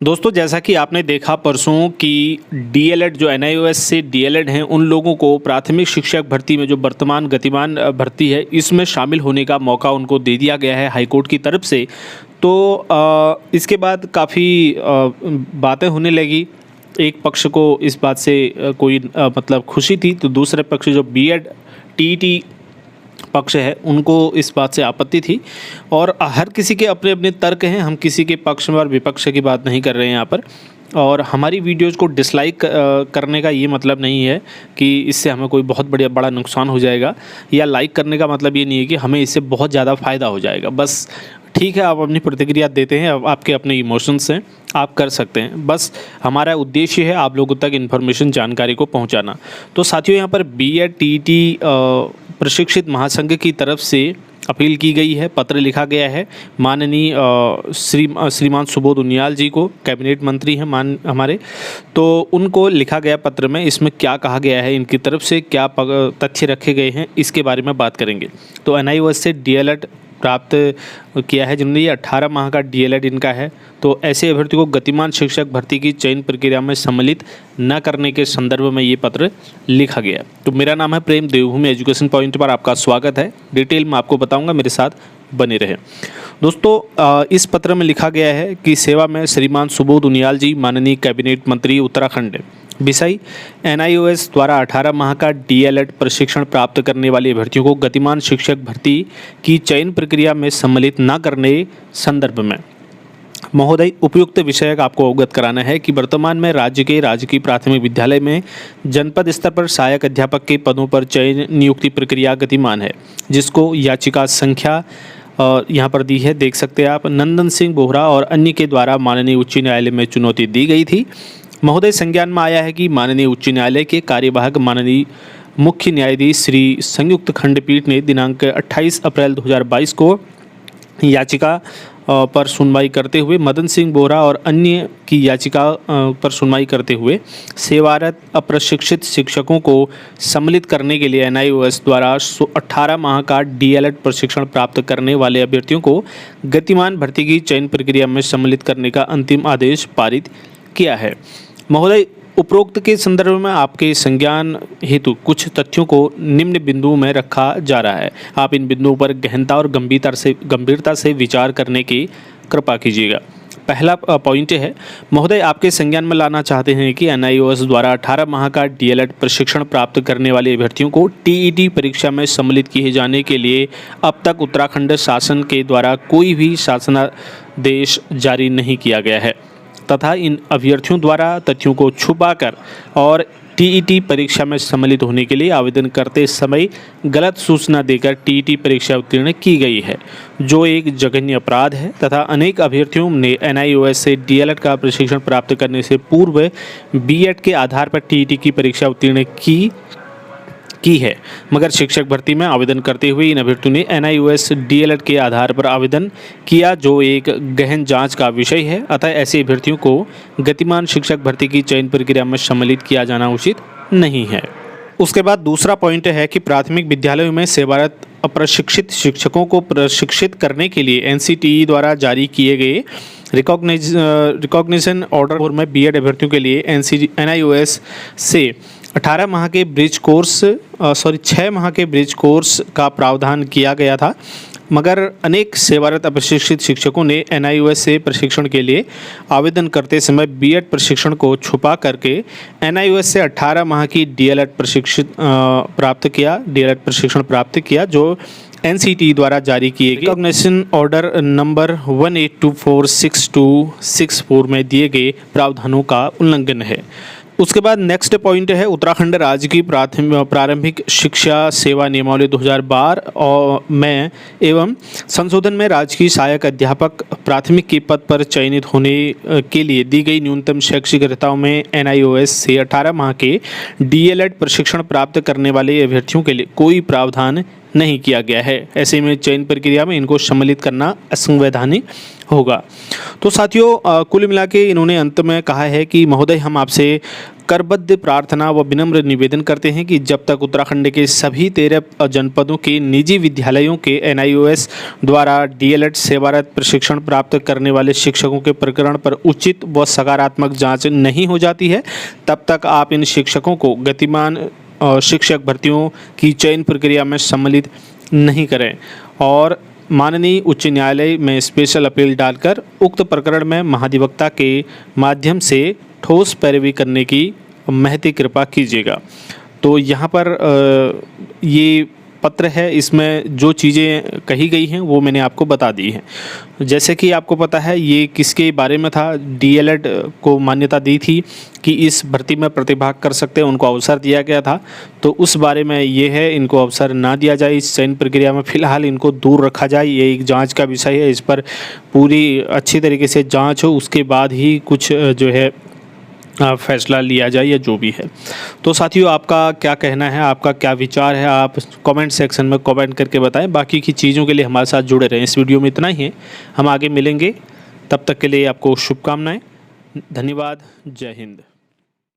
दोस्तों, जैसा कि आपने देखा परसों कि डीएलएड जो एनआईओएस से डीएलएड हैं उन लोगों को प्राथमिक शिक्षक भर्ती में जो वर्तमान गतिमान भर्ती है इसमें शामिल होने का मौका उनको दे दिया गया है हाईकोर्ट की तरफ से। तो इसके बाद काफ़ी बातें होने लगी। एक पक्ष को इस बात से कोई मतलब खुशी थी, तो दूसरे पक्ष जो बीएड टीईटी पक्ष है उनको इस बात से आपत्ति थी। और हर किसी के अपने अपने तर्क हैं, हम किसी के पक्ष में और विपक्ष की बात नहीं कर रहे हैं यहाँ पर। और हमारी वीडियोज़ को डिसलाइक करने का ये मतलब नहीं है कि इससे हमें कोई बहुत बड़ा नुकसान हो जाएगा, या लाइक करने का मतलब ये नहीं है कि हमें इससे बहुत ज़्यादा फ़ायदा हो जाएगा। बस ठीक है, आप अपनी प्रतिक्रिया देते हैं, आपके अपने इमोशंस हैं, आप कर सकते हैं। बस हमारा उद्देश्य है आप लोगों तक इन्फॉर्मेशन जानकारी को पहुंचाना। तो साथियों, यहाँ पर बीएड टीईटी प्रशिक्षित महासंघ की तरफ से अपील की गई है, पत्र लिखा गया है माननीय श्रीमान सुबोध उनियाल जी को, कैबिनेट मंत्री हैं हमारे। तो उनको लिखा गया पत्र में इसमें क्या कहा गया है, इनकी तरफ से क्या तथ्य रखे गए हैं, इसके बारे में बात करेंगे। तो एनआईओएस से डीएलएड प्राप्त किया है जिन्होंने, ये 18 माह का डीएलएड इनका है। तो ऐसे अभ्यर्थी को गतिमान शिक्षक भर्ती की चयन प्रक्रिया में सम्मिलित न करने के संदर्भ में ये पत्र लिखा गया। तो मेरा नाम है प्रेम, देवभूमि एजुकेशन पॉइंट पर आपका स्वागत है। डिटेल में आपको बताऊंगा, मेरे साथ बने रहे। दोस्तों, इस पत्र में लिखा गया है कि सेवा में श्रीमान सुबोध उनियाल जी, माननीय कैबिनेट मंत्री उत्तराखंड। विषय, एनआईओएस द्वारा 18 माह का डीएलएड प्रशिक्षण प्राप्त करने वाले अभ्यर्थियों को गतिमान शिक्षक भर्ती की चयन प्रक्रिया में सम्मिलित न करने संदर्भ में महोदय, उपयुक्त विषय आपको अवगत कराना है कि वर्तमान में राज्य के राजकीय प्राथमिक विद्यालय में जनपद स्तर पर सहायक अध्यापक के पदों पर चयन नियुक्ति प्रक्रिया गतिमान है, जिसको याचिका संख्या यहाँ पर दी है, देख सकते हैं आप, नंदन सिंह बोहरा और अन्य के द्वारा माननीय उच्च न्यायालय में चुनौती दी गई थी। महोदय, संज्ञान में आया है कि माननीय उच्च न्यायालय के कार्यवाहक माननीय मुख्य न्यायाधीश श्री संयुक्त खंडपीठ ने दिनांक 28 अप्रैल 2022 को याचिका पर सुनवाई करते हुए मदन सिंह बोहरा और अन्य की याचिका पर सुनवाई करते हुए सेवारत अप्रशिक्षित शिक्षकों को सम्मिलित करने के लिए एनआईओएस द्वारा 18 माह का डीएलएड प्रशिक्षण प्राप्त करने वाले अभ्यर्थियों को गतिमान भर्ती की चयन प्रक्रिया में सम्मिलित करने का अंतिम आदेश पारित किया है। महोदय, उपरोक्त के संदर्भ में आपके संज्ञान हेतु कुछ तथ्यों को निम्न बिंदुओं में रखा जा रहा है। आप इन बिंदुओं पर गहनता और गंभीरता से विचार करने की कृपा कीजिएगा। पहला पॉइंट है, महोदय आपके संज्ञान में लाना चाहते हैं कि एनआईओएस द्वारा 18 माह का डीएलएड प्रशिक्षण प्राप्त करने वाले अभ्यर्थियों को टीईटी परीक्षा में सम्मिलित किए जाने के लिए अब तक उत्तराखंड शासन के द्वारा कोई भी शासनादेश जारी नहीं किया गया है, तथा इन अभ्यर्थियों द्वारा तथ्यों को छुपाकर और टीईटी परीक्षा में सम्मिलित होने के लिए आवेदन करते समय गलत सूचना देकर टीईटी परीक्षा उत्तीर्ण की गई है, जो एक जघन्य अपराध है। तथा अनेक अभ्यर्थियों ने एनआईओएस से डीएलएड का प्रशिक्षण प्राप्त करने से पूर्व बीएड के आधार पर टीईटी की परीक्षा उत्तीर्ण की है, मगर शिक्षक भर्ती में आवेदन करते हुए इन अभ्यर्थियों ने एनआईओएस डीएलएड के आधार पर आवेदन किया, जो एक गहन जांच का विषय है। अतः ऐसे अभ्यर्थियों को गतिमान शिक्षक भर्ती की चयन प्रक्रिया में सम्मिलित किया जाना उचित नहीं है। उसके बाद दूसरा पॉइंट है कि प्राथमिक विद्यालयों में सेवारत अप्रशिक्षित शिक्षकों को प्रशिक्षित करने के लिए एनसीटीई द्वारा जारी किए गए रिकॉग्निशन ऑर्डर में बीएड अभ्यर्थियों के लिए एनआईओएस से 6 माह के ब्रिज कोर्स का प्रावधान किया गया था, मगर अनेक सेवारत अप्रशिक्षित शिक्षकों ने एनआईओएस से प्रशिक्षण के लिए आवेदन करते समय बीएड प्रशिक्षण को छुपा करके एनआईओएस से 18 माह की डीएलएड प्रशिक्षण प्राप्त किया, जो एनसीटी द्वारा जारी किए गए रिकॉग्निशन ऑर्डर नंबर 18246264 में दिए गए प्रावधानों का उल्लंघन है। उसके बाद नेक्स्ट पॉइंट है, उत्तराखंड राज्य की प्रारंभिक शिक्षा सेवा नियमावली 2012 में एवं संशोधन में राजकीय सहायक अध्यापक प्राथमिक के पद पर चयनित होने के लिए दी गई न्यूनतम शैक्षिक अर्हताओं में एनआईओएस से 18 माह के डीएलएड प्रशिक्षण प्राप्त करने वाले अभ्यर्थियों के लिए कोई प्रावधान नहीं किया गया है। ऐसे में चयन प्रक्रिया में इनको सम्मिलित करना असंवैधानिक होगा। तो साथियों, कुल मिला के इन्होंने अंत में कहा है कि महोदय, हम आपसे करबद्ध प्रार्थना व विनम्र निवेदन करते हैं कि जब तक उत्तराखंड के सभी 13 जनपदों के निजी विद्यालयों के NIOS द्वारा DLED सेवारत प्रशिक्षण प्राप्त करने वाले शिक्षकों के प्रकरण पर उचित व सकारात्मक जांच नहीं हो जाती है, तब तक आप इन शिक्षकों को गतिमान शिक्षक भर्तियों की चयन प्रक्रिया में सम्मिलित नहीं करें और माननीय उच्च न्यायालय में स्पेशल अपील डालकर उक्त प्रकरण में महाधिवक्ता के माध्यम से ठोस पैरवी करने की महती कृपा कीजिएगा। तो यहाँ पर ये पत्र है, इसमें जो चीज़ें कही गई हैं वो मैंने आपको बता दी हैं। जैसे कि आपको पता है ये किसके बारे में था, DLED को मान्यता दी थी कि इस भर्ती में प्रतिभाग कर सकते हैं, उनको अवसर दिया गया था। तो उस बारे में ये है, इनको अवसर ना दिया जाए इस चयन प्रक्रिया में, फ़िलहाल इनको दूर रखा जाए। ये एक जांच का विषय है, इस पर पूरी अच्छी तरीके से जांच हो, उसके बाद ही कुछ जो है फैसला लिया जाए या जो भी है। तो साथियों, आपका क्या कहना है, आपका क्या विचार है, आप कमेंट सेक्शन में कमेंट करके बताएं। बाकी की चीज़ों के लिए हमारे साथ जुड़े रहें। इस वीडियो में इतना ही है, हम आगे मिलेंगे, तब तक के लिए आपको शुभकामनाएं। धन्यवाद। जय हिंद।